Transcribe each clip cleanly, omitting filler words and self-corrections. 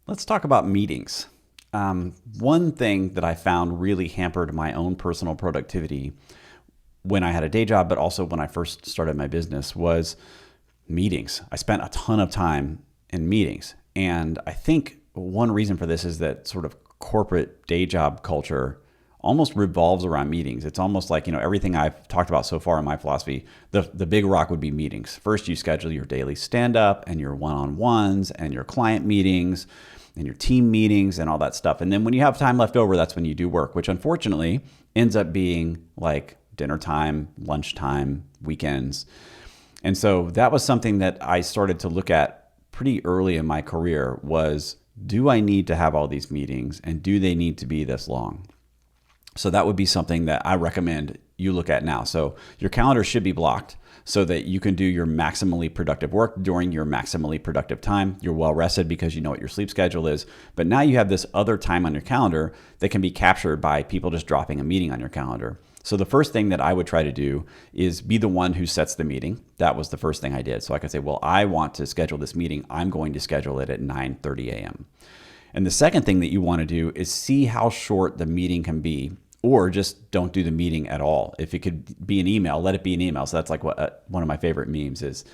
Let's talk about meetings. One thing that I found really hampered my own personal productivity when I had a day job, but also when I first started my business, was meetings. I spent a ton of time in meetings. And I think one reason for this is that sort of corporate day job culture almost revolves around meetings. It's almost like, everything I've talked about so far in my philosophy, the big rock would be meetings. First, you schedule your daily stand-up and your one-on-ones and your client meetings and your team meetings and all that stuff. And then when you have time left over, that's when you do work, which unfortunately ends up being like dinner time, lunchtime, weekends. And so that was something that I started to look at pretty early in my career was, do I need to have all these meetings and do they need to be this long? So that would be something that I recommend you look at now. So your calendar should be blocked so that you can do your maximally productive work during your maximally productive time. You're well rested because you know what your sleep schedule is. But now you have this other time on your calendar that can be captured by people just dropping a meeting on your calendar. So the first thing that I would try to do is be the one who sets the meeting. That was the first thing I did. So I could say, well, I want to schedule this meeting. I'm going to schedule it at 9:30 a.m. And the second thing that you want to do is see how short the meeting can be, or just don't do the meeting at all. If it could be an email, let it be an email. So that's like what one of my favorite memes is,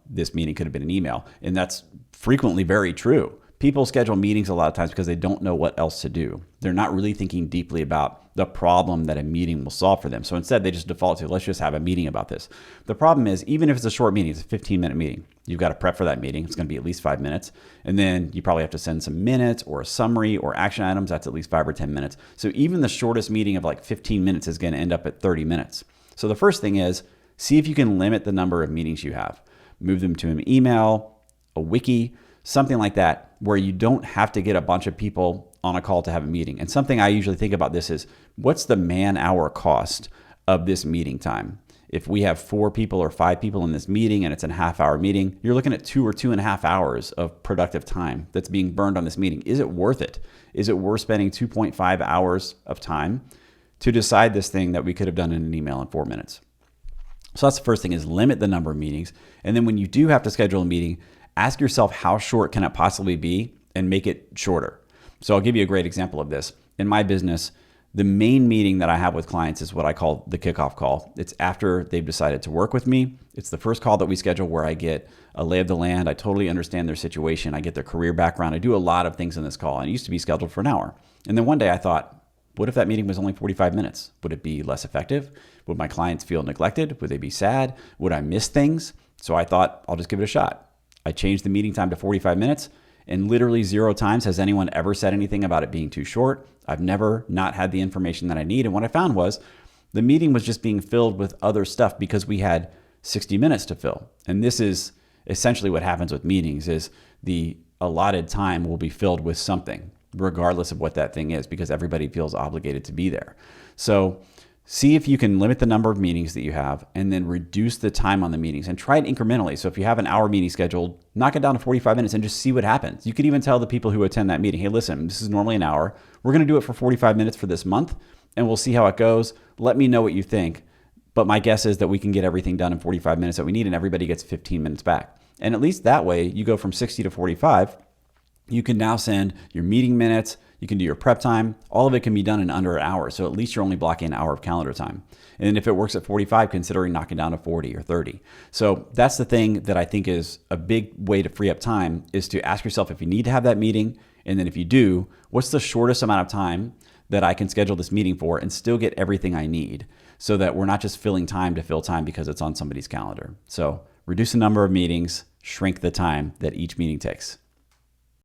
this meeting could have been an email. And that's frequently very true. People schedule meetings a lot of times because they don't know what else to do. They're not really thinking deeply about the problem that a meeting will solve for them. So instead, they just default to, let's just have a meeting about this. The problem is, even if it's a short meeting, it's a 15-minute meeting, you've got to prep for that meeting. It's going to be at least 5 minutes. And then you probably have to send some minutes or a summary or action items. That's at least 5 or 10 minutes. So even the shortest meeting of like 15 minutes is going to end up at 30 minutes. So the first thing is, see if you can limit the number of meetings you have. Move them to an email, a wiki, something like that, where you don't have to get a bunch of people on a call to have a meeting. And something I usually think about this is, what's the man-hour cost of this meeting time? If we have 4 people or 5 people in this meeting and it's a half-hour meeting, you're looking at 2 or 2.5 hours of productive time that's being burned on this meeting. Is it worth it? Is it worth spending 2.5 hours of time to decide this thing that we could have done in an email in 4 minutes? So that's the first thing, is limit the number of meetings. And then when you do have to schedule a meeting, ask yourself, how short can it possibly be, and make it shorter. So I'll give you a great example of this. In my business, the main meeting that I have with clients is what I call the kickoff call. It's after they've decided to work with me. It's the first call that we schedule where I get a lay of the land. I totally understand their situation. I get their career background. I do a lot of things in this call. And it used to be scheduled for an hour. And then one day I thought, what if that meeting was only 45 minutes? Would it be less effective? Would my clients feel neglected? Would they be sad? Would I miss things? So I thought, I'll just give it a shot. I changed the meeting time to 45 minutes, and literally 0 times has anyone ever said anything about it being too short. I've never not had the information that I need. And what I found was the meeting was just being filled with other stuff because we had 60 minutes to fill. And this is essentially what happens with meetings, is the allotted time will be filled with something, regardless of what that thing is, because everybody feels obligated to be there. So see if you can limit the number of meetings that you have and then reduce the time on the meetings, and try it incrementally. So if you have an hour meeting scheduled, knock it down to 45 minutes and just see what happens. You could even tell the people who attend that meeting, hey, listen, this is normally an hour. We're going to do it for 45 minutes for this month, and we'll see how it goes. Let me know what you think. But my guess is that we can get everything done in 45 minutes that we need, and everybody gets 15 minutes back. And at least that way, you go from 60 to 45. You can now send your meeting minutes. You can do your prep time. All of it can be done in under an hour. So at least you're only blocking an hour of calendar time. And then if it works at 45, considering knocking down to 40 or 30. So that's the thing that I think is a big way to free up time, is to ask yourself if you need to have that meeting. And then if you do, what's the shortest amount of time that I can schedule this meeting for and still get everything I need, so that we're not just filling time to fill time because it's on somebody's calendar. So reduce the number of meetings, shrink the time that each meeting takes.